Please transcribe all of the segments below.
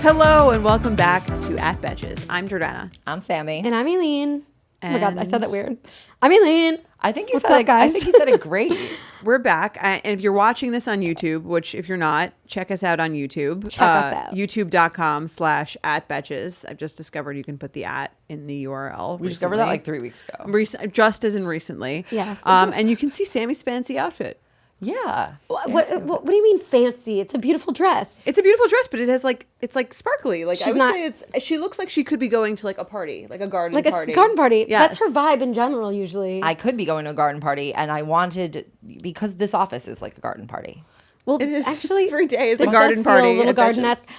Hello and welcome back to At Betches. I'm Jordana. I'm Sammy. And I'm Eileen. Oh my God, I said that weird. I'm Eileen. I think you What's said up, guys? I think you said it great. We're back. And if you're watching this on YouTube, which if you're not, check us out on YouTube. Check us out. YouTube.com/@Betches. I've just discovered you can put the at in the URL. We discovered that like 3 weeks ago. Just as in recently. Yes. And you can see Sammy's fancy outfit. Yeah. What do you mean fancy? It's a beautiful dress. It's a beautiful dress, but it has it's sparkly. Like She's I would say she looks like she could be going to like a party, like a garden like party. a garden party. Yes. That's her vibe in general usually. I could be going to a garden party, and I wanted, because this office is like a garden party. Well, It is. actually, Every day is a this garden does feel party a little at garden-esque.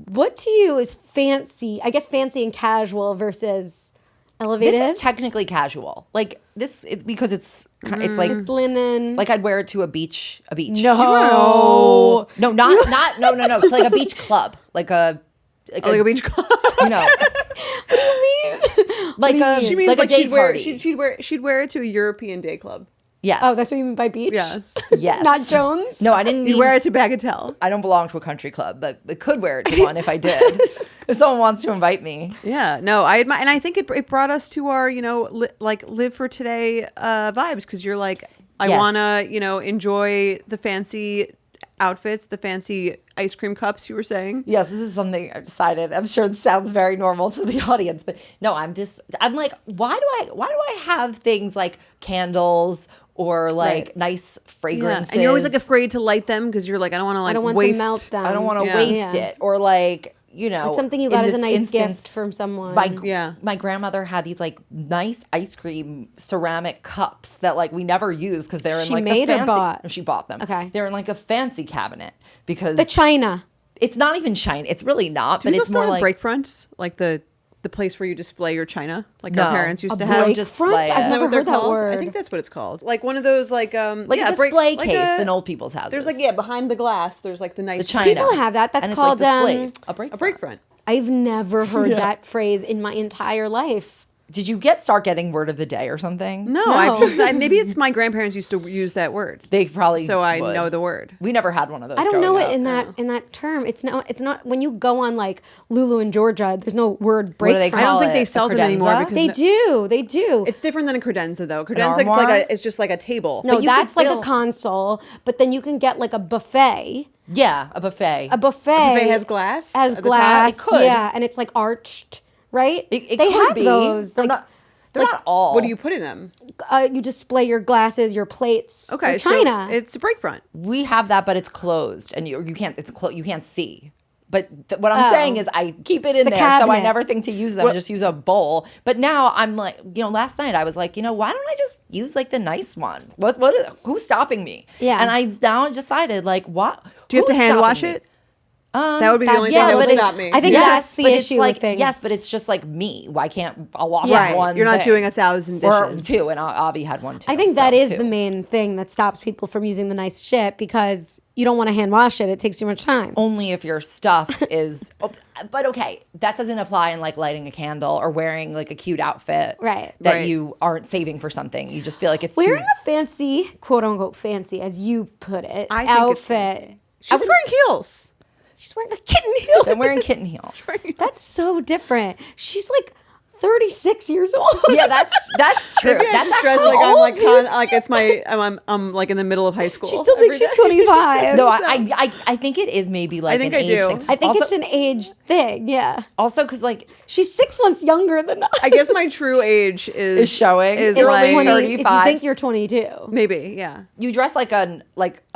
What to you is fancy? I guess fancy and casual versus elevated. This is technically casual. Like this, because it's like it's linen. like I'd wear it to a beach. No. No, not no. It's like a beach club, like a beach club. you know, like a She means like a day party. she'd wear it to a European day club. Yes. Oh, that's what you mean by beach? Yes. Yes. Not Jones? No, I didn't You mean, wear it to Bagatelle. I don't belong to a country club, but I could wear it to one if I did. If someone wants to invite me. Yeah, no, I admire, and I think it brought us to our, live for today vibes, because you're like, I Yes. want to, enjoy the fancy outfits, the fancy ice cream cups you were saying. Yes, this is something I've decided. I'm sure it sounds very normal to the audience, but no, I'm like, why do I have things like candles or like Right. nice Yeah. fragrances? And you're always like afraid to light them because you're like, I don't want to I don't want waste. to melt them. I don't want to Yeah. waste it, or like, Like something you in got as a this nice instance, gift from someone. My grandmother had these like nice ice cream ceramic cups that like we never use because they're in She like made the or fancy. bought? No, she bought them. Okay. They're in like a fancy cabinet because the China. it's not even shiny. It's really not, Do but people it's still more have like break fronts, like the place where you display your china, like No. our parents used A to have. break just front? like I've it. Isn't never what they're heard that called? word. I think that's what it's called. Like one of those like a display case in old people's houses. There's like behind the glass. There's like the nice the china. People have that. That's And it's, called, displayed. A a break front. I've never heard that phrase in my entire life. Did you start getting word of the day or something? No, maybe it's my grandparents used to use that word, They probably so I would. know the word. We never had one of those. I don't know growing it up. in that term. It's not when you go on like Lulu in Georgia. There's no word break do they front. I don't call think they it? sell A them anymore credenza? because They do. it's different than a credenza though. Credenza armoire? it's just like a table. No, you that's could like still- a console. But then you can get like a buffet. Yeah, a buffet. A buffet. buffet has glass Has at the top? glass. It could. Yeah, and it's like arched, right? It they could have be. those. They're like, not. They're not all. What do you put in them? you display your glasses, your plates. Okay, your china. so it's a break front. We have that, but it's closed, and you can't. You can't see. But what I'm saying is, I keep it in a there, so I cabinet. never think to use them. I just use a bowl. But now I'm like, last night I was like, why don't I just use like the nice one? Who's stopping me? Yeah. And I now decided like, what? Do you have to who's hand stopping wash me? it? That would be the only thing yeah, that would but stop me. I think that's the but it's issue like, with things. Yes, but it's just like me. Why can't I wash Right. one? You're not thing? doing 1,000 dishes. Or two, and Avi had one too. I think that is too. the main thing that stops people from using the nice shit because you don't want to hand wash it. It takes too much time. Only if your stuff is. But okay, that doesn't apply in like lighting a candle or wearing like a cute outfit, Right. That Right. you aren't saving for something. You just feel like it's Wearing too, a fancy, quote unquote fancy, as you put it, I think it's outfit. fancy. She's wearing heels. She's wearing a kitten heel. I'm wearing kitten heels. That's so different. She's like 36 years old. Yeah, that's true. Maybe I That's just dress actually like I'm like old. like it's my I'm like in the middle of high school. She still thinks every she's day. 25. no. I think it is maybe like think an I age do. thing. I think also, it's an age thing. Yeah. also because like She's 6 months younger than us. I guess my true age is showing. Is It's like 20, 35. You think you're 22. maybe yeah. you dress like a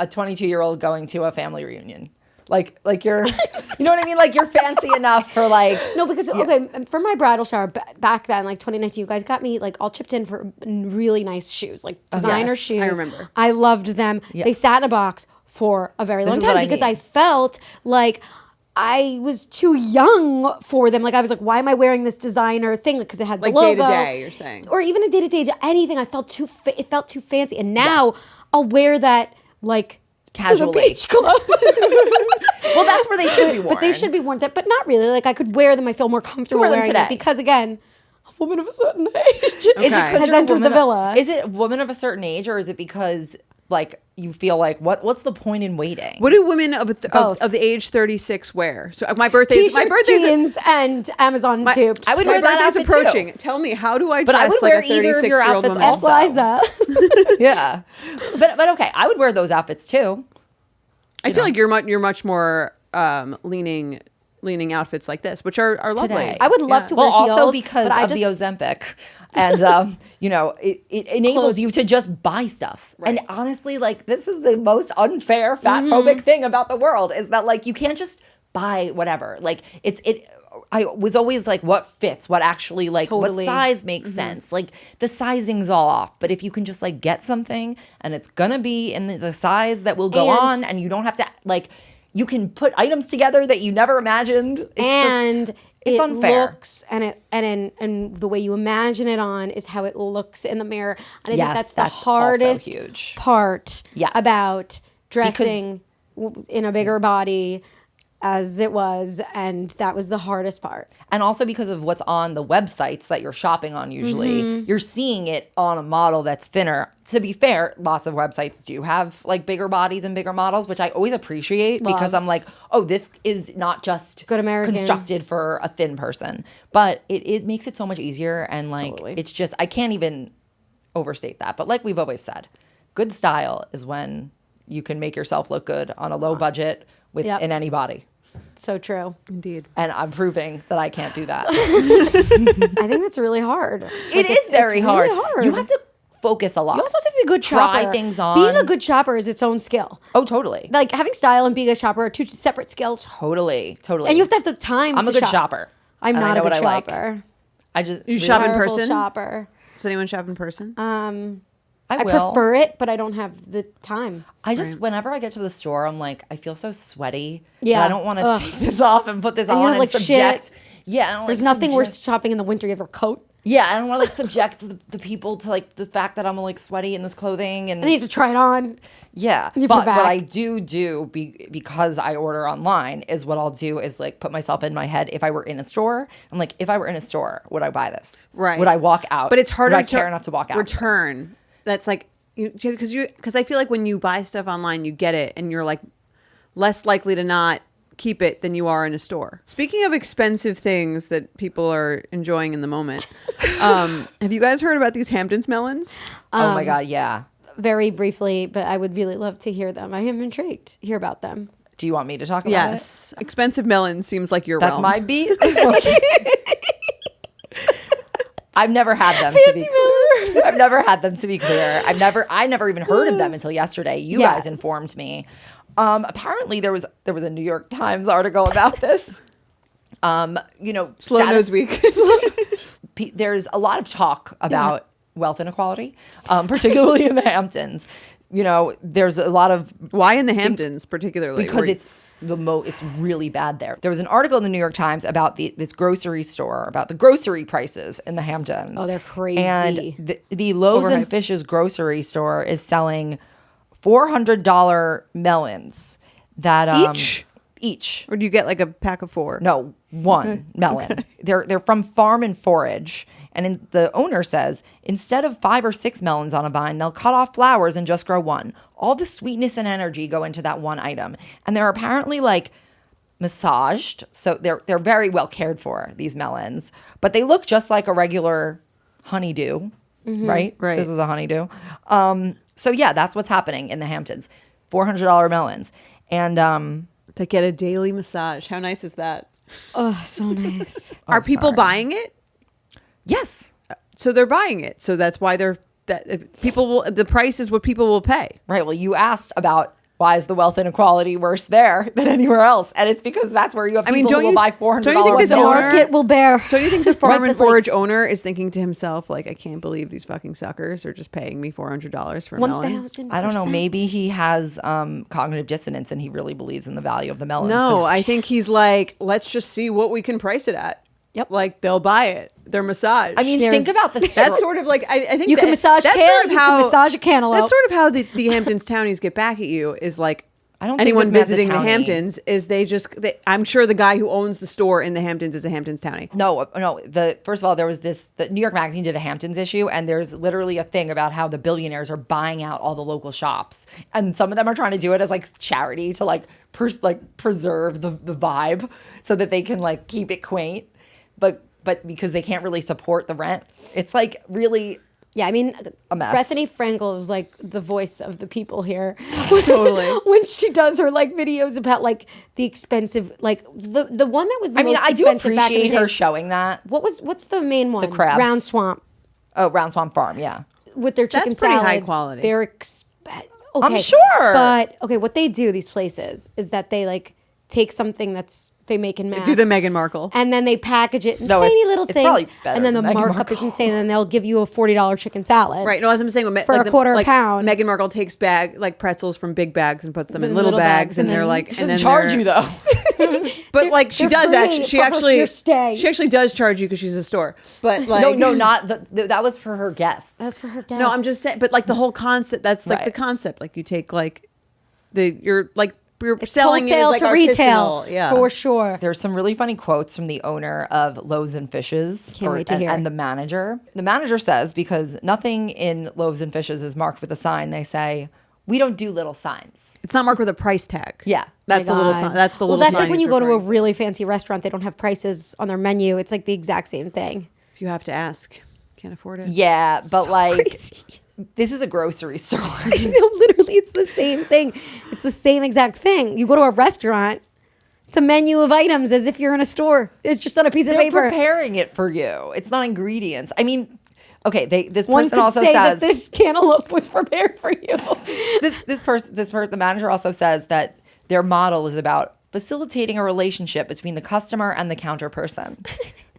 22-year-old going to a family reunion. Like you're, you know what I mean? Like you're fancy enough for like. No, because okay, for my bridal shower back then, like 2019, you guys got me like all chipped in for really nice shoes, like designer yes, shoes. I remember. I loved them. They sat in a box for a very long is what time I because mean. I felt like I was too young for them. Like I was like, why am I wearing this designer thing? Because it had the Like logo. day to day, you're saying. Or even a day to day, anything. I felt too. It felt too fancy, and now I'll wear that like. To the Casually. beach club. Well, that's where they should be worn. But they should be worn, but not really. Like I could wear them. I feel more comfortable wear them wearing today. it because again, a woman of a certain age Is it 'cause has you're a entered woman the villa. Is it a woman of a certain age, or is it because like you feel like what's the point in waiting? What do women of Both. the age 36 wear? So my birthday T-shirts, jeans, and Amazon dupes. I would my wear that birthday's outfit approaching. too. Tell me, how do I But I dress would like wear a either of your 36-year-old outfits woman? also. Liza. Yeah, but okay, I would wear those outfits too. I feel like you're much more leaning outfits like this, which are lovely. Today. I would love to wear Well, heels. also because but of the Ozempic. And, it enables Clothes. you to just buy stuff. Right. And honestly, like, this is the most unfair, fat-phobic thing about the world is that, like, you can't just buy whatever. Like, I was always like, what fits? What actually, like, Totally. what size makes sense? Like, the sizing's all off. But if you can just, like, get something and it's gonna be in the size that will go on and you don't have to, like, you can put items together that you never imagined. It's it unfair. looks and the way you imagine it on is how it looks in the mirror. And I Yes, think that's the that's also hardest huge. part Yes. about dressing in a bigger body as it was, and that was the hardest part. And also because of what's on the websites that you're shopping on usually, you're seeing it on a model that's thinner. To be fair, lots of websites do have like bigger bodies and bigger models, which I always appreciate because I'm like, oh, this is not just Good American. constructed for a thin person. But it makes it so much easier, and like Totally. it's just, I can't even overstate that. But like we've always said, good style is when you can make yourself look good on a low budget in any body. So true. Indeed. And I'm proving that I can't do that. I think that's really hard. It is very hard. Really hard. You have to focus a lot. You also have to be a good shopper. Try things on. Being a good shopper is its own skill. Oh, totally. Like having style and being a shopper are two separate skills. Totally. And you have to have the time I'm to a good shop. shopper. I'm and I not know a good what I like. shopper. I just You shop in Terrible person? shopper. Does anyone shop in person? I I will. prefer it, but I don't have the time. I just whenever I get to the store, I'm like, I feel so sweaty. Yeah. That I don't want to take this off and put this And you on have, and like, subject. shit. Yeah. I don't There's like nothing worse subject- than shopping in the winter. You have a coat. Yeah, I don't want to like subject the people to like the fact that I'm like sweaty in this clothing and And you have to try it on. yeah. You But put back. what I do because I order online is what I'll do is like put myself in my head. If I were in a store, I'm like, if I were in a store, would I buy this? Right. Would I walk out? But it's harder Would I to care enough to walk out? return. That's like because I feel like when you buy stuff online, you get it and you're like less likely to not keep it than you are in a store. Speaking of expensive things that people are enjoying in the moment, have you guys heard about these Hamptons melons? Oh my god, yeah. Very briefly, but I would really love to hear them. I am intrigued. Hear about them. Do you want me to talk about Yes, expensive melons seems like your it? That's realm. my beat. I've never had them to be clear. I've never had them to be clear. I never even heard of them until yesterday. You Yes. guys informed me. Apparently there was a New York Times article about this. Slow nose week. There's a lot of talk about wealth inequality, particularly in the Hamptons. You know, there's a lot of Why in the Hamptons particularly? because it's it's really bad there. There was an article in the New York Times about this grocery store, about the grocery prices in the Hamptons. Oh, they're crazy. And the Loaves and Overhyped. Fishes grocery store is selling $400 melons that each. Or do you get like a pack of 4? No, one melon. They're from Farm and Forage. And the owner says, instead of 5 or 6 melons on a vine, they'll cut off flowers and just grow one. All the sweetness and energy go into that one item. And they're apparently like massaged. So they're very well cared for, these melons. But they look just like a regular honeydew, right? Right. This is a honeydew. So yeah, that's what's happening in the Hamptons. $400 melons. And To get a daily massage. How nice is that? Oh, so nice. Are people sorry. buying it? yes. So they're buying it. So that's why the price is what people will pay. Right. Well, you asked about why is the wealth inequality worse there than anywhere else, and it's because that's where you have people don't who will you- buy $400. don't you think this The owner- market will bear. So you think the Farm Right, and but, like- Forage owner is thinking to himself, like, I can't believe these fucking suckers are just paying me $400 for a melon? 1,000%. I don't know. Maybe he has cognitive dissonance and he really believes in the value of the melons. No, 'cause- I think he's like, let's just see what we can price it at. Yep. Like they'll buy it. They're massaged. I mean, There's- think about the that's sort of like I think You can massage that's kale, sort of you can massage a cantaloupe. That's sort of how the Hamptons townies get back at you is like I don't anyone think this man's a visiting the townie. Hamptons is I'm sure the guy who owns the store in the Hamptons is a Hamptons townie. No. First of all, there was the New York Magazine did a Hamptons issue, and there's literally a thing about how the billionaires are buying out all the local shops, and some of them are trying to do it as like charity to like preserve the vibe so that they can like keep it quaint, but because they can't really support the rent, it's like really. Yeah, I mean, A mess. Bethany Frankel was like the voice of the people here. Totally. When she does her like videos about like the expensive, like the one that was the most I do expensive back in the appreciate day. her showing that. What's the main one? crabs. Round Swamp Oh, Round Swamp Farm, yeah. with their chicken That's pretty high salads. quality. They're okay, I'm sure. But okay, what they do these places is that they like take something they make in mass. Do the Meghan Markle. And then they package it in No, tiny it's- little it's things. probably better And then the than Meghan markup is Markle. insane. And then they'll give you a $40 chicken salad. Right. No, as I'm saying, For a quarter a pound. Meghan Markle takes pretzels from big bags and puts them in In little little bags, bags, and and they're then- like, She and doesn't then charge they're- you though. But like she they're does free actually, she for actually, your stay. she actually does charge you because she's a store. But like, no, not that was for her guests. That's for her guests. no, I'm just saying. But like the whole concept, that's like the Right. concept. Like you take you're It's selling it as wholesale like to retail. artisanal. Yeah, For sure. There's some really funny quotes from the owner of Loaves and Fishes Can't wait to hear. and the manager. The manager says, because nothing in Loaves and Fishes is marked with a sign, they say, we don't do little signs. It's not marked with a price tag. Yeah. That's the My little God. sign. That's the Well, little. that's sign like when he's you go to a referring to. really fancy restaurant, they don't have prices on their menu. It's like the exact same thing. If you have to ask, can't afford it. Yeah, but So like crazy. this is a grocery store. No, literally, it's the same thing. It's the same exact thing. You go to a restaurant, it's a menu of items as if you're in a store. It's just on a piece of They're paper. preparing it for you. It's not ingredients. I mean, okay, this One person could also say says that this cantaloupe was prepared for you. this person, the manager also says that their model is about facilitating a relationship between the customer and the counter person.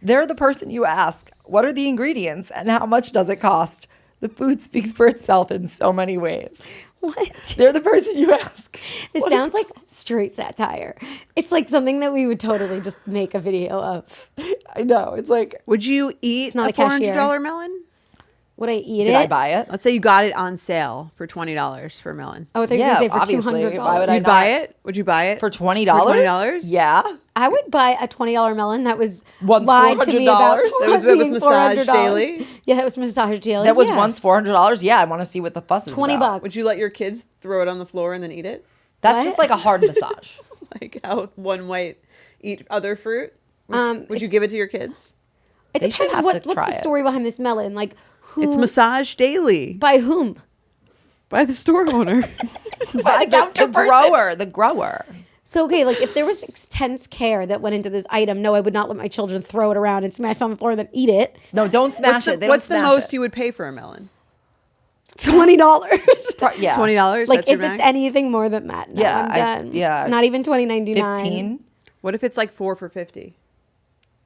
They're the person you ask, what are the ingredients and how much does it cost? The food speaks for itself in so many ways. What? They're the person you ask. This sounds like straight satire. It's like something that we would totally just make a video of. I know. It's like, Would you eat not a a cashier. $400 melon? Would I eat did it? I buy it? Let's say you got it on sale for $20 for a melon. Oh, I think you Yeah, were going to say for obviously. $200. Why would I You'd buy it? Would you buy it For $20? For $20? Yeah. I would buy a $20 melon that was Once lied to me about $400? That was being Massage $400. Daily? Yeah, that was Massage Daily. That was yeah. once $400. Yeah, I want to see what the fuss is $20 about. Would you let your kids throw it on the floor and then eat it? That's What? just like a hard massage. Like how one might eat other fruit? Would if- you give it to your kids? It They should depends have what's to the try it. story behind this melon. Like who? It's Massage Daily by whom? by the store owner. By the grower. So okay, like if there was intense care that went into this item, no, I would not let my children throw it around and smash it on the floor and then eat it. No, don't smash it. They don't What's the smash most it. you would pay for a melon? $20. Yeah. $20. Like that's your if it's max? anything more than that, no, Yeah, I'm done. yeah. Not even $20.99. 15. What if it's like 4 for $50?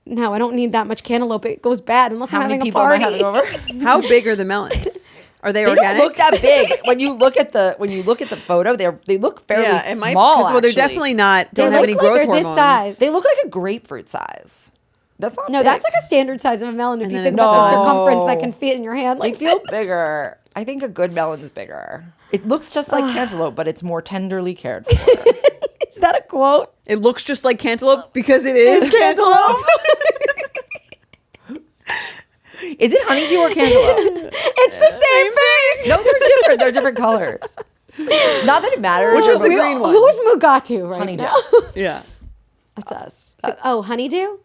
No, I don't need that much cantaloupe. It goes bad unless How I'm many having a people am I party. having over? How big are the melons? Are they They organic? don't look that big. When you look at the photo, they look fairly yeah, it might. small. Well, they're actually. definitely not. They Don't have look any like growth they're hormones. this size. They look like a grapefruit size. That's not No, big. that's like a standard size of a melon. If And you then think it's about the done. circumference that can fit in your hand, They like feel bigger. I think a good melon's bigger. It looks just like cantaloupe, but it's more tenderly cared for. Is that a quote? It looks just like cantaloupe because it is cantaloupe. Is it honeydew or cantaloupe? It's the same face. No, they're different. They're different colors. Not that it matters. Which was the but- green one? Who's Mugatu right Honeydew. now? Yeah. That's us. Oh, honeydew.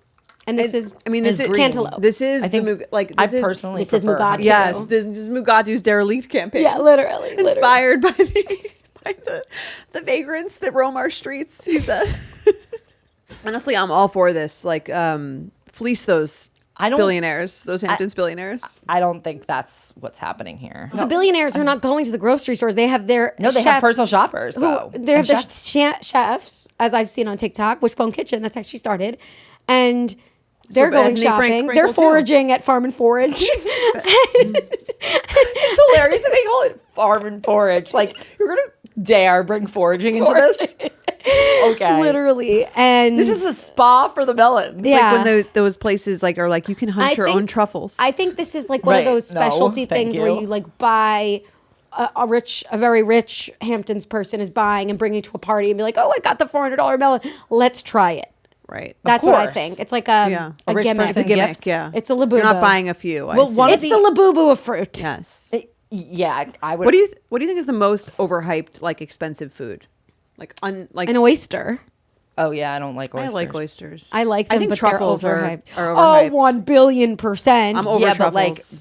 And this is. I mean, this It's is green. cantaloupe. This is I think the like. I This is, personally This is prefer Mugatu. honeydew. Yes, this is Mugatu's derelict campaign. Yeah, literally. Inspired by the vagrants that roam our streets. He said. Honestly, I'm all for this. Like, fleece those billionaires, those Hamptons billionaires. I don't think that's what's happening here. The billionaires are not going to the grocery stores. They have their No, they chef have personal shoppers. who Go. they have And their chefs, as I've seen on TikTok, Wishbone Kitchen. That's actually started, and they're going Bethany shopping. Frankel They're too. foraging at Farm and Forage. It's hilarious that they call it farm and forage. Like, you're going to dare bring foraging into this? Okay. Literally, and This is a spa for the melons. Yeah. Like when those places like are like you can hunt I your think- own truffles. I think this is like one of Right. those No, specialty thank things where you. you like buy a very rich Hamptons person is buying and bringing to a party and be like, oh, I got the $400 melon. Let's try it. Right. That's what I course. think. It's like Yeah. a rich gimmick. person It's a gimmick. gift. Yeah. It's a labubu. You're not buying a few. Well, one It's the labubu of fruit. Yes. Yeah, I would. What do you think is the most overhyped, like expensive food? Like An oyster. Oh yeah, I don't like oysters. I like oysters. I like them, I think but truffles they're are overhyped. overhyped. Oh, 1,000,000,000%. I'm over Yeah, truffles. but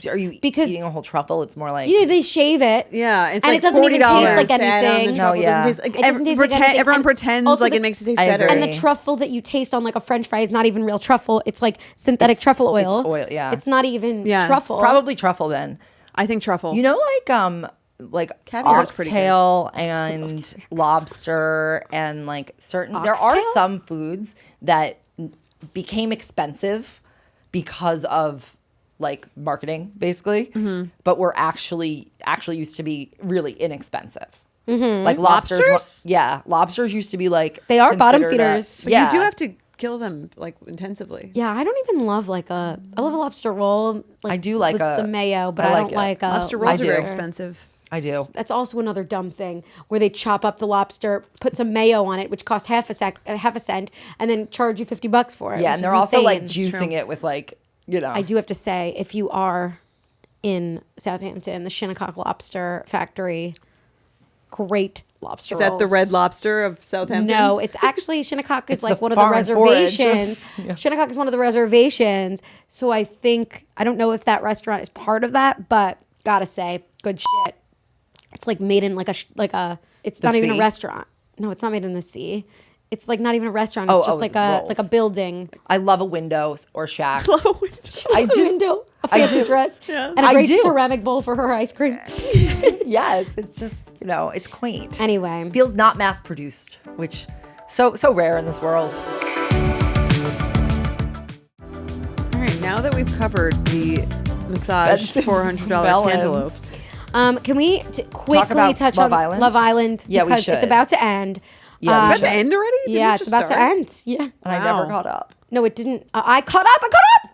like, are you Because- eating a whole truffle? It's more like You know, they shave it. Yeah, it's And like it doesn't even $40 taste like to add on the anything. truffle. No, yeah. It doesn't taste like, It doesn't taste like anything. everyone And pretends also like the- it makes it taste I better. agree. And the truffle that you taste on like a French fry is not even real truffle. It's like synthetic truffle oil. it's oil, yeah. It's not even Yes. truffle. probably truffle then. I think truffle. You know, like Caviar is pretty good. oxtail and lobster and like certain. There are Oxtail? some foods that became expensive because of like marketing, basically, but were actually used to be really inexpensive. Like lobsters, Lobsters? yeah, lobsters used to be like They are bottom considered feeders. But yeah, you do have to kill them like intensively. Yeah, I don't even love I love a lobster roll. Like, I do like with a- some mayo, but I I, like don't it. like Lobster rolls are do. very expensive. I do. That's also another dumb thing where they chop up the lobster, put some mayo on it, which costs half a cent, and then charge you $50 for it. Yeah, which and is they're also like insane. juicing it with like I do have to say, if you are in Southampton, the Shinnecock Lobster Factory, great lobster Is that the rolls. Red Lobster of Southampton? No, it's actually Shinnecock is It's like the one of the farm and forage. reservations. Shinnecock is one of the reservations. So I don't know if that restaurant is part of that, but gotta say, good shit. It's like made in it's not even a sea? restaurant. No, it's not made in the sea. It's like not even a restaurant. Oh, It's just like a rolls. building. I love a window or shack. Love a window. I There's a do. window, a I fancy do. dress, Yeah. and a I great do. ceramic bowl for her ice cream. Yes, it's just it's quaint. Anyway. It feels not mass produced, which so rare in this world. All right, now that we've covered the massage Expensive $400 melons. cantaloupes, Can we quickly about touch Love on Island? Love Island? Yeah, we because should. it's about to end. Yeah, we it's should. about to end already? Did Yeah, it it's just about to start? end. Yeah. And I Wow. never caught up. No, it didn't. I caught up.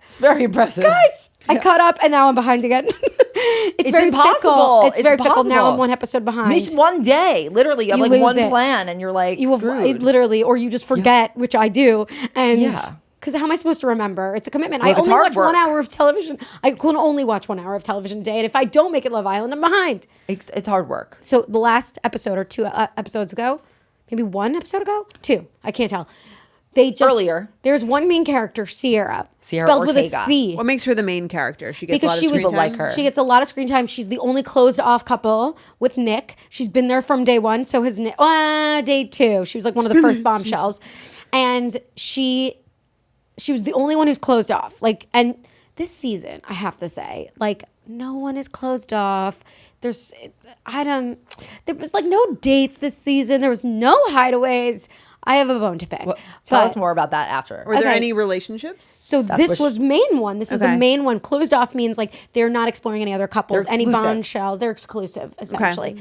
It's very impressive. Guys, I caught up and now I'm behind again. it's very impossible. fickle. It's It's very fickle. Now impossible. I'm one episode behind. Just one day, literally, you have You like one lose it. plan, and you're like you screwed. literally, or you just forget, which I do. And Yeah. because how am I supposed to remember? It's a commitment. Look, I it's only hard watch 1 work. hour of television. I can only watch 1 hour of television a day. And if I don't make it Love Island, I'm behind. It's hard work. So the last episode or two episodes ago, maybe one episode ago, two, I can't tell. They just Earlier. There's one main character, Sierra Sierra spelled with a Ortega. C. What makes her the main character? She gets Because a lot she of was screen People time? like her. She gets a lot of screen time. She's the only closed off couple with Nick. She's been there from day one. So has Nick. Day two. She was like one of the first bombshells, and she was the only one who's closed off. Like, and this season, I have to say, like, no one is closed off. There was like no dates this season. There was no hideaways. I have a bone to pick. Well, tell But- us more about that after. Were there Okay. any relationships? So this what was main one. This is the Okay. main one. Closed off means like they're not exploring any other couples, They're any exclusive. bombshells. They're exclusive, essentially.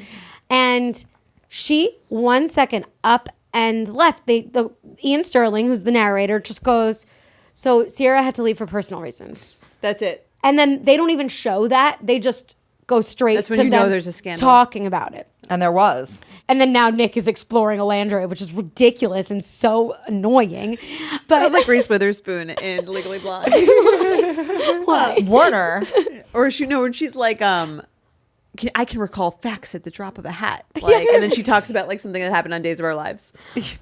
And she 1 second up and left. The Ian Sterling, who's the narrator, just goes, so Sierra had to leave for personal reasons. That's it. And then they don't even show that. They just go straight That's when to you know them there's a scandal. talking about it. And there was. And then now Nick is exploring Alandria, which is ridiculous and so annoying. But Sound like Reese Witherspoon in Legally Blonde. why? Warner. Or when she's like, I can recall facts at the drop of a hat. Like, and then she talks about like something that happened on Days of Our Lives.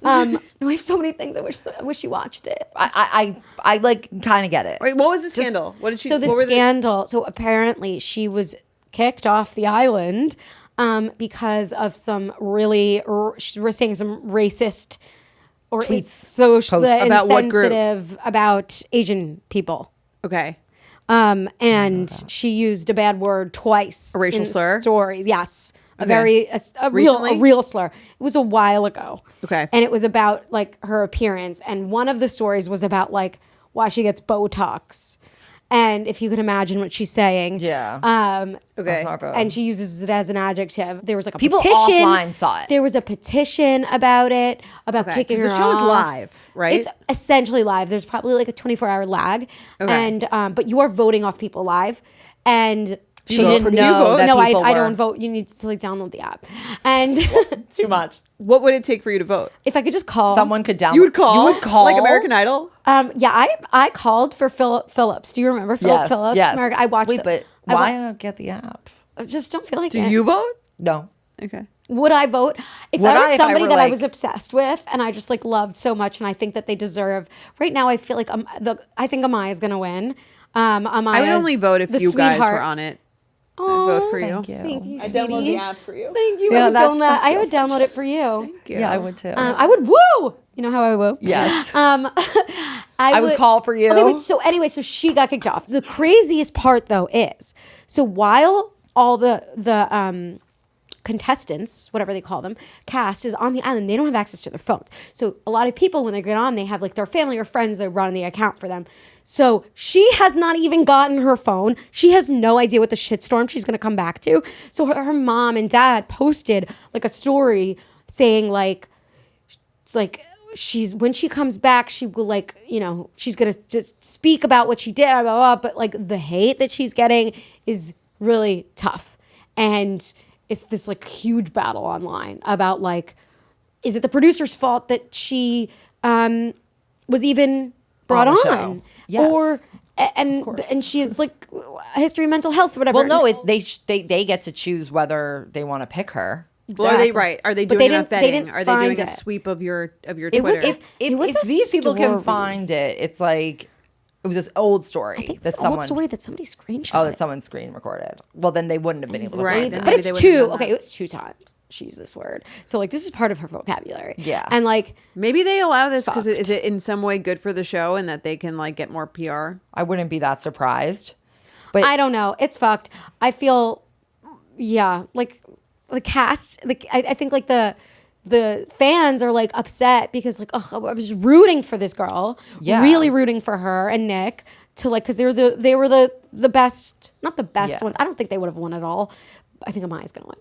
No, I have so many things. I wish you watched it. I like kind of get it. Wait, what was the scandal? What did she? So the what were scandal. So apparently she was kicked off the island because of some really she was saying some racist or Tweets, social posts. About what group? insensitive about Asian people. Okay. And she used a bad word twice. A racial in slur? Stories, yes. Okay. A Recently? real slur. It was a while ago. Okay. And it was about like her appearance. And one of the stories was about like why she gets Botox. And if you can imagine what she's saying. Yeah. Okay. That's not good. And she uses it as an adjective. There was like a People petition. offline saw it. There was a petition about it, about Okay, kicking 'cause her the show is off. live, right? It's essentially live. There's probably like a 24-hour lag. Okay. And but you are voting off people live. And She didn't know that No, people I were- don't vote. You need to like download the app. And Too much. What would it take for you to vote? if I could just call Someone could download. You would call. You would call like American Idol. Yeah, I called for Philip Phillips. Do you remember Philip Yes, Phillips? yes. I watched. Wait, but why not get the app? I just don't feel like Do it. you vote? No. Okay. Would I vote if Would that I was if I somebody were, that I like- was obsessed with and I just like loved so much and I think that they deserve? Right now, I feel like I think Amaya's gonna win. Amaya's I would only vote if the you guys sweetheart. were on it. I'd Aw, vote for you. Thank you. Thank you, I sweetie. download the app for you. Thank you. Yeah, I would that's- download. that's I would download it for you. Thank you. Yeah, I would too. I would woo. You know how I woo? Yes. I would call for you. Okay, wait. So anyway, so she got kicked off. The craziest part though is, so while all the contestants, whatever they call them, cast is on the island, they don't have access to their phones. So a lot of people, when they get on, they have like their family or friends that run the account for them. So she has not even gotten her phone. She has no idea what the shitstorm she's going to come back to. So her mom and dad posted like a story saying like, it's like when she comes back, she will like, she's going to just speak about what she did, blah, blah, blah, but like the hate that she's getting is really tough. And it's this like huge battle online about like, is it the producer's fault that she was even brought On the show. on? Yes. Or and she has like a history of mental health or whatever. Well, no, they get to choose whether they want to pick her. Well, are they Exactly. right? Are they But doing they enough didn't- they vetting? didn't Are they find doing a it. sweep of your Twitter? It was If was a these people story. can find it, it's like it was this old story I think that it's an someone. old story that somebody screenshot. Oh, that someone screen recorded. Well, then they wouldn't have been able to Right, find then it. But maybe it's they wouldn't have two. done Okay, that. it was 2 times she used this word. So like this is part of her vocabulary. Yeah. And like Maybe they allow this because fucked. is it in some way good for the show and that they can like get more PR? I wouldn't be that surprised. But I don't know. It's fucked. I feel like the cast, like I think like the fans are like upset because like I was rooting for this girl. Yeah. Really rooting for her and Nick to like cuz they were the best, not the best Yeah. ones. I don't think they would have won at all. I think Amaya's going to win.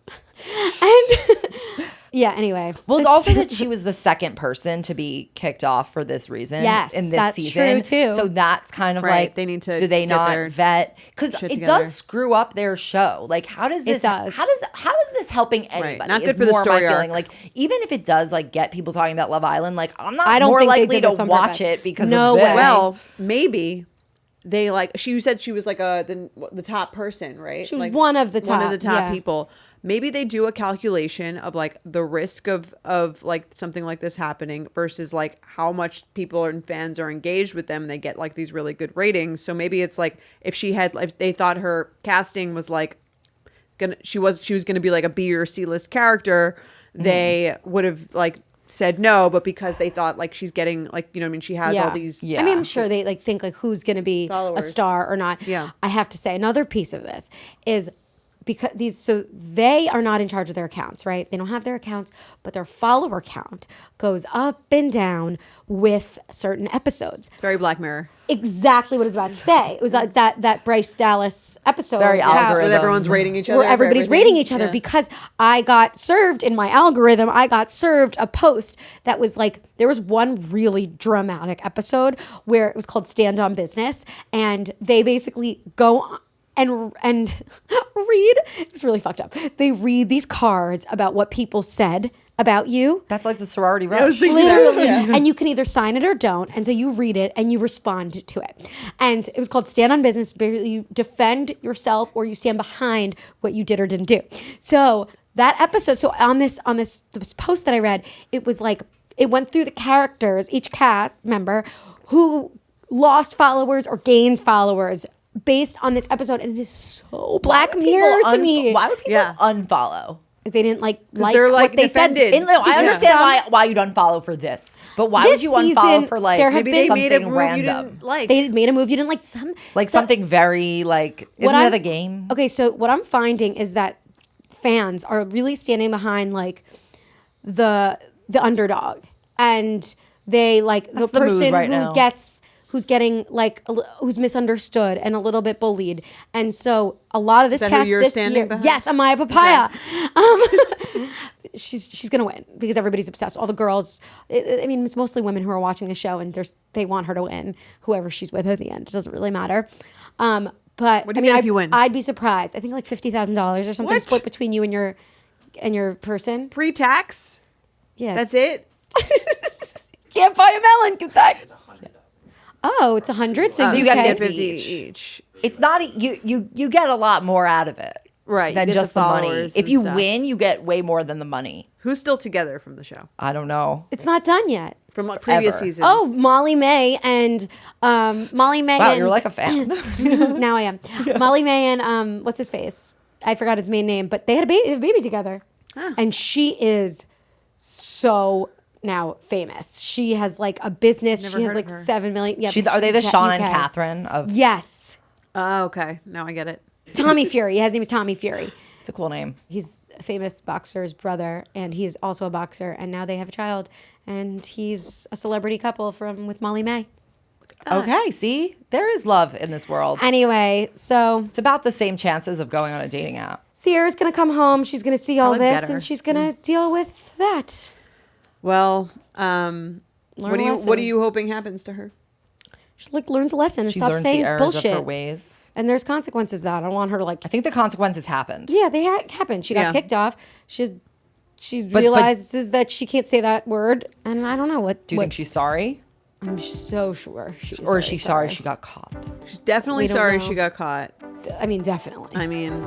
And yeah, anyway. well, it's also that she was the second person to be kicked off for this reason. Yes, in this that's season, true, too. So that's kind of Right, like they need to do they get not their vet? Because shit it together. does screw up their show. Like, how does this? does. How is this helping anybody? Not good is for the more story my arc. feeling. Like, even if it does like get people talking about Love Island, like I'm not I don't more think they likely did to this on watch purpose. it because No of this. way. Well, maybe they like. She said she was like the top person, right? She was like, one of the one of top, the top yeah. people. Maybe they do a calculation of like the risk of like something like this happening versus like how much people and fans are engaged with them. And they get like these really good ratings. So maybe it's like if they thought her casting was like she was gonna be like a B or C list character, they would have like said no, but because they thought like she's getting like she has all these Yeah. I mean, I'm sure they like think like who's going to be a Followers. star or not. Yeah. I have to say another piece of this is because they are not in charge of their accounts, right? They don't have their accounts, but their follower count goes up and down with certain episodes. very Black Mirror. Exactly what I was about to say. It was like that Bryce Dallas episode. Very how- algorithm. Where everyone's rating each other. where for everybody's everything. rating each other Yeah. because I got served in my algorithm. I got served a post that was like, there was one really dramatic episode where it was called Stand on Business. And they basically go and read, it's really fucked up. They read these cards about what people said about you. That's like the sorority rush. I was thinking that. Literally. Yeah. And you can either sign it or don't. And so you read it and you respond to it. And it was called Stand on Business. Basically, you defend yourself or you stand behind what you did or didn't do. So that episode, so on this post that I read, it was like, it went through the characters, each cast member who lost followers or gained followers based on this episode. And it is so Black Mirror to me. Why would people Yeah. unfollow? Because they didn't like they're, like, what they defended. said. No, I Because understand some- why you'd unfollow for this, but why This would you unfollow season, for like there have Maybe been they made a something move random, you didn't like. They made a move you didn't like. something very like isn't I'm- that a game? Okay, so what I'm finding is that fans are really standing behind like the underdog, and they like That's the the mood person right now. who's getting like who's misunderstood and a little bit bullied. And so a lot of this that who cast you're this standing year, behind? yes, Amaya Papaya. She's gonna win because everybody's obsessed. All the girls, I mean, it's mostly women who are watching the show, and they want her to win. Whoever she's with at the end, it doesn't really matter. But What do you get if you win? I'd be surprised. I think like $50,000 or something What? split between you and your person. Pre-tax? Yeah, That's it? Can't buy a melon. Get that. Oh, it's 100. So you you get get 50 each. each. It's not you get a lot more out of it. Right, Than you get just the the money. followers If and you stuff. win, you get way more than the money. Who's still together from the show? I don't know. It's not done yet. From like previous Ever. seasons? Oh, Molly May and Molly May. Wow, and, you're like a fan. now I am. Molly May and what's his face? I forgot his main name, but they had a baby together, and she is so now famous. She has like a business. Never She has heard like of her. 7 million. Yeah, Are they the she's Sean and UK. Catherine of? Yes, Oh, okay. Now I get it. Tommy Fury. His name is Tommy Fury. It's a cool name. He's a famous boxer's brother, and he's also a boxer. And now they have a child, and he's a celebrity couple with Molly May. Okay, see, there is love in this world. Anyway, so It's about the same chances of going on a dating app. Sierra's gonna come home. She's gonna see all Probably this, better. and she's gonna deal with that. Well, Learn what a are lesson. you hoping happens to her? She like learns a lesson and She stops learns saying the errors of her bullshit. ways. And there's consequences to that. I don't want her to like. I think the consequences happened. Yeah, they happened. She got Yeah. kicked off. She but- realizes that she can't say that word, and I don't know what. Do you think she's sorry? I'm so sure she's. Or is very she sorry she got caught? She's definitely We don't sorry know. she got caught. I mean, definitely. I mean,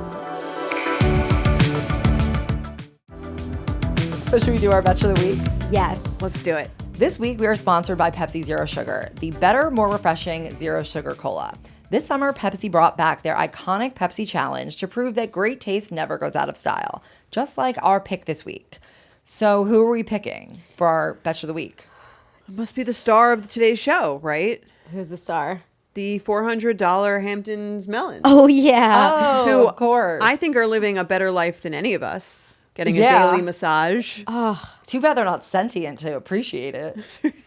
So should we do our Betch of the Week? Yes. let's do it. This week, we are sponsored by Pepsi Zero Sugar, the better, more refreshing zero sugar cola. This summer, Pepsi brought back their iconic Pepsi Challenge to prove that great taste never goes out of style, just like our pick this week. So who are we picking for our Betch of the Week? It must be the star of today's show, right? Who's the star? The $400 Hamptons Melons. Oh yeah. Oh, who of course. I think are living a better life than any of us. Getting Yeah. a daily massage. Too bad they're not sentient to appreciate it.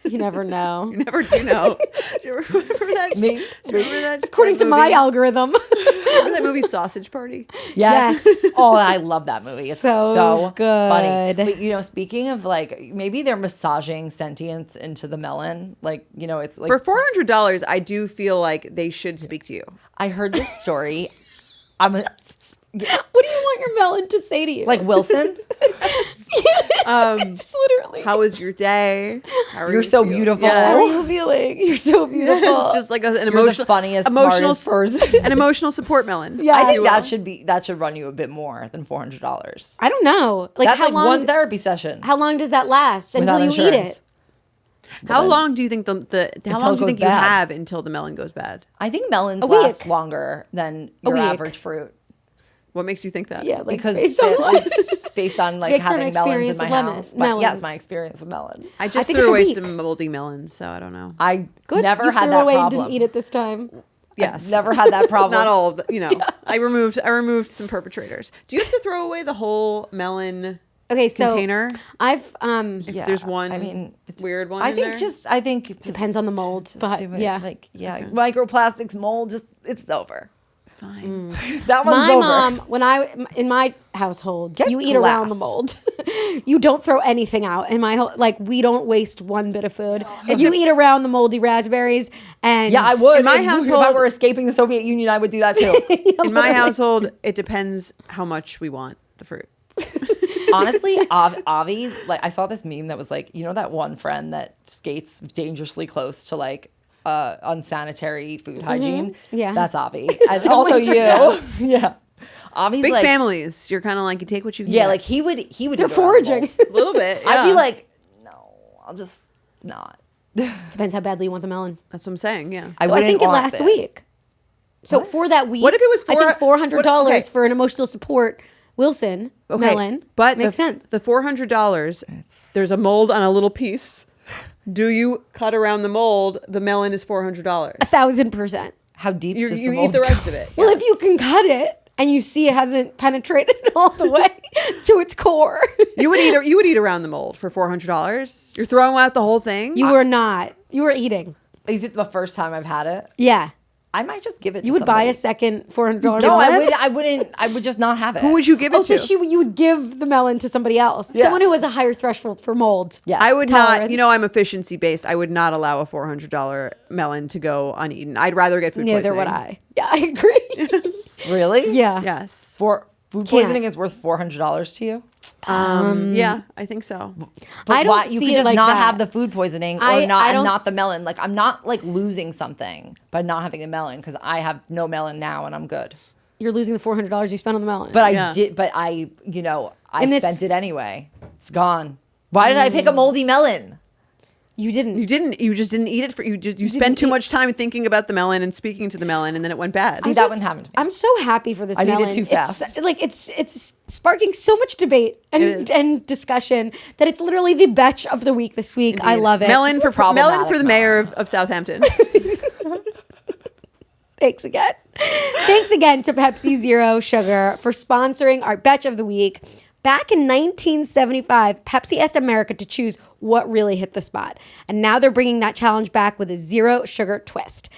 You never know. You never do know. Do you remember that? Me? Do you remember that? According to my movie? algorithm. Remember that movie Sausage Party? Yes. Yes. Oh, I love that movie. It's So so funny. good. But, speaking of like, maybe they're massaging sentience into the melon. Like, it's like. For $400, I do feel like they should speak to you. I heard this story. What do you want your melon to say to you? Like Wilson, It's literally. How was your day? How are you're you so feeling? beautiful. How are Yes. you feeling? You're so beautiful. It's just like an You're the emotional, funniest, emotional, smartest person. an emotional support melon. Yeah. I think Yes. that should run you a bit more than $400. I don't know. Like That's how like long? one therapy session. How long does that last until without you eat insurance. it? How long do you think how Until long it do you goes think you bad. have until the melon goes bad? I think melons A week. last longer than your week. average fruit What makes you think that? Yeah, like because based on what? based on like Based on having melons in experience my with house. melons. Yes, my experience with melons. I just think threw it's a away week. some moldy melons, so I don't know. I Good. never you had threw that away problem. And didn't eat it this time. Yes, Never had that problem. Not all of the, I removed some perpetrators. Do you have to throw away the whole melon Okay, so container? I've Yeah, There's one I mean, weird one I in think there? just depends on the mold, but do it. yeah. Microplastics mold. Just it's over. Fine. That one's My over. mom, in my household, Get you eat around the glass. mold. You don't throw anything out. In my like, we don't waste one bit of food. You eat around the moldy raspberries, and Yeah, I would. In my if I household- were escaping the Soviet Union, I would do that too. In my household, it depends how much we want the fruit. Honestly, Avi, like I saw this meme that was like, that one friend that skates dangerously close to like unsanitary food hygiene. Yeah. That's Avi. And also Winter you. does. Yeah. Avi's Big like, families. You're kind of like, you take what you can yeah, get. like he would they're eat around the foraging. mold. a little bit. I'd be yeah. like, no, I'll just not. Depends how badly you want the melon. That's what I'm saying. Yeah. So I wouldn't think it want lasts it. a week. So for that week, What if it was I think $400 okay. for an emotional support Wilson melon but makes sense. The $400, there's a mold on a little piece. Do you cut around the mold? The melon is $400. 1,000%. How deep You does the eat mold the go? rest of it. Well, if you can cut it and you see it hasn't penetrated all the way to its core, You would eat around the mold for $400. You're throwing out the whole thing. you were not. You were eating. Is it the first time I've had it? Yeah. I might just give it to You would buy somebody. a second $400 No, melon? I wouldn't. I would just not have it. Who would you give it Oh, to? so you would give the melon to somebody else. Yeah. Someone who has a higher threshold for mold. Yes. I would not. Tolerance. I'm efficiency based. I would not allow a $400 melon to go uneaten. I'd rather get food Neither poisoning. would I. Yeah, I agree. Really? Yeah. Yes. For food Can't. poisoning is worth $400 to you? Yeah, I think so. But I don't why, you see could it just like not that. have the food poisoning or I not don't and not the s- melon. Like I'm not like losing something by not having the melon because I have no melon now and I'm good. You're losing the $400 you spent on the melon. But Yeah. I I In this- spent it anyway. It's gone. Why did I pick a moldy melon? you didn't. You just didn't eat it for you spent too much time thinking about the melon and speaking to the melon, and then it went bad. See, that wouldn't happen to me. I'm so happy for this I need it melon. too fast. It's sparking so much debate It is. and discussion that it's literally the Betch of the week this week. I love it. Melon for problematic the mayor of Southampton. Thanks again. Thanks again to Pepsi Zero Sugar for sponsoring our Betch of the Week. Back in 1975, Pepsi asked America to choose what really hit the spot. And now they're bringing that challenge back with a zero sugar twist.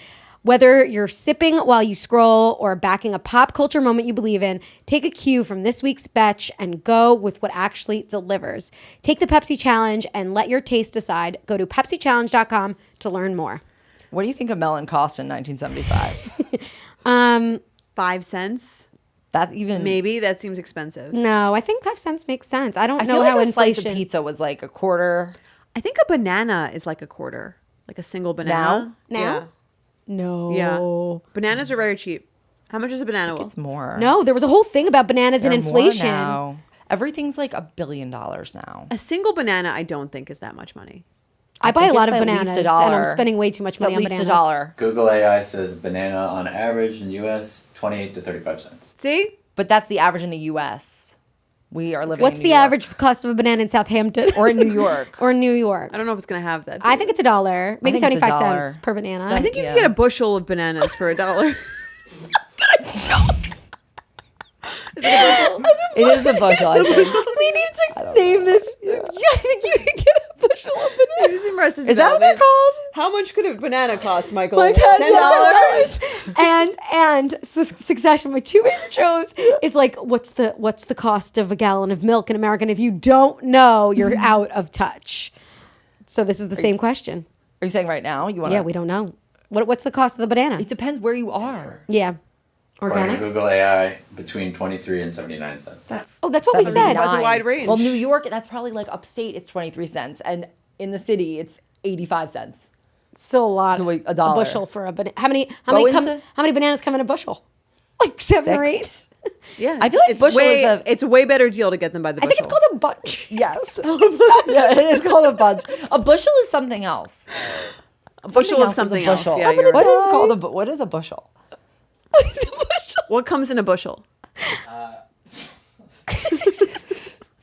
Whether you're sipping while you scroll or backing a pop culture moment you believe in, take a cue from this week's Betch and go with what actually delivers. Take the Pepsi Challenge and let your taste decide. Go to PepsiChallenge.com to learn more. What do you think a melon cost in 1975? 5 cents, That even maybe. That seems expensive. No, I think 5 cents makes sense. I don't I know feel like how a inflation. slice of pizza was like a quarter. I think a banana is like a quarter, like a single banana. Now? No. Yeah. Bananas are very cheap. How much is a banana? Will? It's more. No, there was a whole thing about bananas and They're more inflation. now. Everything's like $1 billion now. A single banana, I don't think is that much money. I buy a think lot it's of at least bananas, $1. and I'm spending way too much It's money at on least bananas. $1. Google AI says banana on average in U.S. 28 to 35 cents. See? But that's the average in the U.S. We are living. What's in the New York. average cost of a banana in Southampton Or in New York? or New York? I don't know if it's going to have that. I think it's $1, maybe think it's 75 $1. cents per banana. I think you Yeah. can get a bushel of bananas for $1. It is the bushel. I think. we need to name this. Yeah. I think you can get a bushel of bananas. Is that what they're called? How much could a banana cost, Michael? Like $10? and Succession, my two favorite shows, is like what's the cost of a gallon of milk in America? And if you don't know, you're out of touch. So this is the same question. Are you saying right now? You want? Yeah, we don't know. What's the cost of the banana? It depends where you are. Yeah, According to organic. Google AI, between 23 and 79 cents. Oh, that's what we said. That's a wide range. Well, New York, that's probably like upstate. It's 23 cents, and in the city, it's 85 cents. Still a lot. To a A dollar. bushel for a banana. How many into- bananas come in a bushel? Like 7 or 8. Yeah, I feel like it's bushel way, is a- it's a way better deal to get them by the I bushel. think it's called a bunch. Yes. Yeah, it is called a bunch. A bushel is something else. a bushel of else is a something else. bushel. Yeah, I'm you're What right. is called what is a bushel? What is a bushel? What comes in a bushel?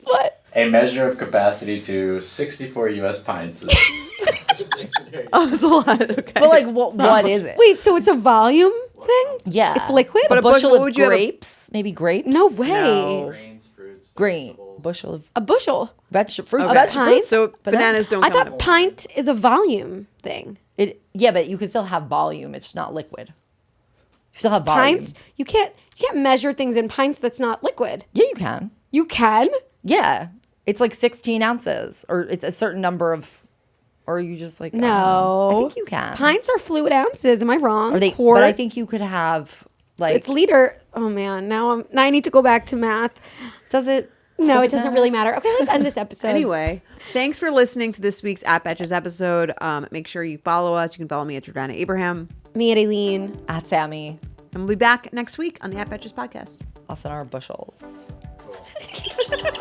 What? A measure of capacity to 64 U.S. pints. Oh, that's a lot. Okay. But like, what is it? Wait, so it's a volume thing? Yeah, It's liquid? But a But bushel what of would you have a- grapes, maybe grapes. No way. No. Grains, fruits, Green vegetables. bushel of A bushel. fruits. Okay. Vegetables. So bananas don't I come in thought pint is a volume thing. Yeah, but you can still have volume. It's not liquid. You still have volume. Pints, you can't measure things in pints that's not liquid. Yeah, you can. You can? Yeah, it's like 16 ounces, or it's a certain number of, or you just like I don't know. No. I think you can. Pints are fluid ounces. Am I wrong? Or they, Quart, but I think you could have like. it's liter. Oh man, now I need to go back to math. Does it? No, does it doesn't really matter. Okay, let's end this episode. Anyway, thanks for listening to this week's At Betches episode. Make sure you follow us. You can follow me at Jordana Abraham. Me and Aileen. At Sammy, And we'll be back next week on the At Betches podcast. us and our bushels. Cool.